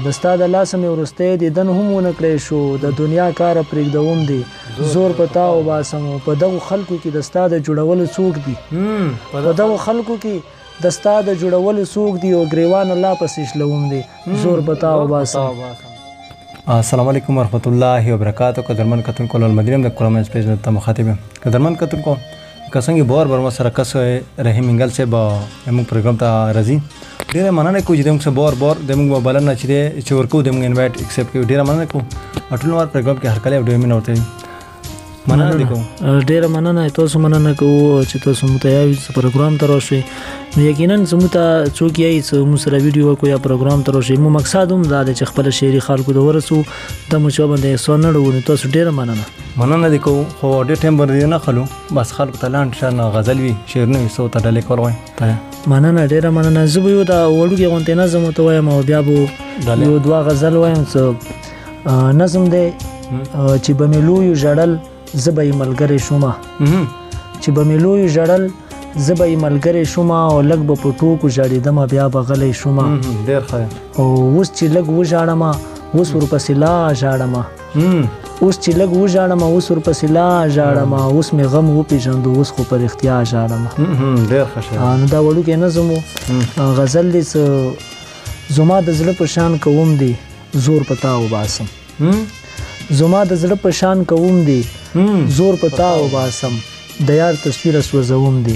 د ستا د لاسه مې وروستی دیدن هم ونه کړی شو د دنیا کاره پرېږدوم دی زور په تا وباسم په دغو خلکو کې د ستا د جوړولو څوک دي په دغو خلکو کې د ستا د جوړولو څوک دي او ګریوان الله پسې شلوم دی زور په تا وباسم. السلام علیکم ورحمۃ اللہ وبرکاتہ. قدرمن کتونکو المدریم د کورمنس پیج ته مخاطب یم. قدرمن کتونکو کسنګ بار بار سره کس رحیم منګل سے با موږ پروګرام ته راځي. ډیره مننه کوم چې موږ سره بار بار د موږ بلنه چې ورکو د موږ انوایټ ایکسپټ کوي. ډیره مننه کوم ټول وار پروګرام کې هر کله ډیره مننه ورته مننه کوم. ډیره مننه تاسو مننه کوم چې تاسو متیاوي پروګرام ته راشئ. یقینا زموږ ته څوک یې زموږ سره ویډیو کو یا پروګرام ته راشئ. مو مقصد هم دا چې خپل شعري خلکو ته ورسو د مچو باندې سونه ډونه. تاسو ډیره مننه کوم. خو ډیر ټایم باندې نه خلو بس خلکو ته لاند شان غزل وی شعر نه وسو ته ډلې کول وای. مننه ډیره مننه. زه به یو دا وړوکی غونټه نظم ته وایم او بیا به یو دوا غزل وایم. څه نظم دی چې بملو یو جړل زبې ملګری شوما چې بملو یو جړل زبې ملګری شوما او لګ به پټو کو جړیدم بیا بغلې شوما. ډیر ښه. او اوس چې لګ و جاړم اوس ورپسې لا جاړم اوس چې لګ و جاړم اوس ورپسې لا جاړم اوس مې غم و پیژندو اوس خو پر اختیار جاړم. ډیر ښه. نو دا وړوکی نظم غزل دی زما د زړه په شان کوم دی زور پتا وباسم. زما د زړه په شان کوم دی زور پتا وباسم د یار تصویر سوځوم دی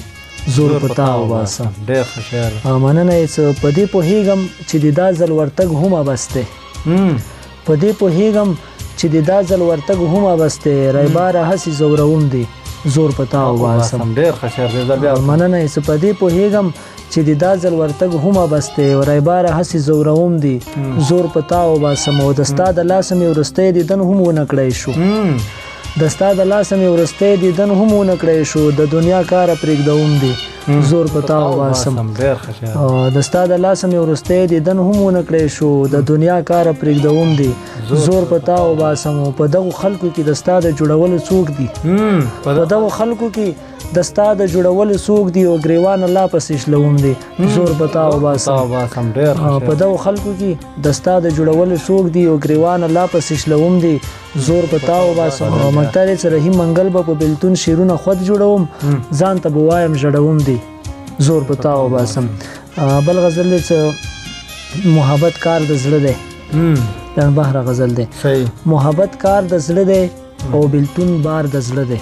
زور پتا وباسم. ډیر ښه شعر. مننه یې په دې پوهیږم چې د دا ځل ورتګ هم ابسته په دې پوهیږم چې د دا ځل ورتګ هم ابسته رایباره هسي زوروم دی زور پتا وباسم. ډیر ښه شعر دی. مننه یې په دې پوهیږم چې د دا ځل ورتګ هم ابسته رایباره هسي زوروم دی زور پتا وباسم. او د ستا د لاسه مې وروستی دیدن هم ونه کړی شو د ستا د لاسه مې وروستی دیدن هم ونه کړی شو د دنیا کاره پرېږدوم دی زور پتا وباسم. د ستا د لاسه مې وروستی دیدن هم ونه کړی شو د دنیا کاره پرېږدوم دی زور پتا وباسم. په دغو خلکو کې د ستا د جوړولو څوک دي په دغو خلکو کې د ستا د جوړولو څوک دي او ګریوان الله پسې شلوم دی زور پتا وباسم. په دغو خلکو کې د ستا د جوړولو څوک دي او ګریوان الله پسې شلوم دی زور پتا وباسم. مکتر رحیم منګل به په بلتون شیرونه خود جوړوم ځان ته به وایم ژړوم دی زور پتا وباسم. بل غزل دی محبت کار د زړه دی لن بهر غزل دی. محبت کار د زړه دی او بلتون بار د زړه دی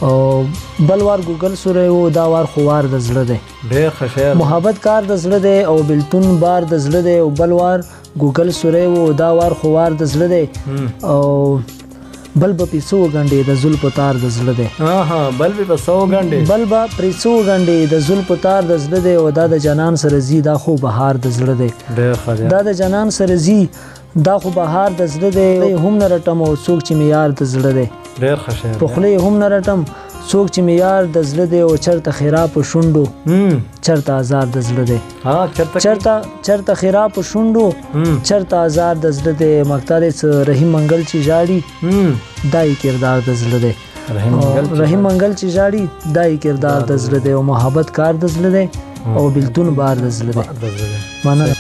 او بل وار ګوګل سوره او دا وار خوار د زړه دی. ډیر ښه شعر. محبت کار د زړه دی او بلتون بار د زړه دی او بل وار ګوګل سوره او دا وار خوار د زړه دی او بل به پیسو غنډې د زلف تار د زړه دی. بل به پیسو غنډې بل به پیسو غنډې د زلف تار د زړه دی او دا د جنان سره زی دا خو بهار د زړه دی. ډیر ښه. دا د جنان سره زی دا خو بهار د زړه دی هم نه رټم او څوک چې معیار د زړه دی. ډیر ښه شعر. په خولې هم نه رټم څوک چې معیار د زړه دی او چرته خیرا په شونډو چرته آزار د زړه دی. چرته خیرا په شونډو چرته آزار د زړه دی. مکتر رحیم منګل چې ژاړي دای کردار د زړه دی. رحیم منګل چې ژاړي دای کردار د زړه دی او محبت کار د زړه دی او بلتون بار د زړه دی. مننه.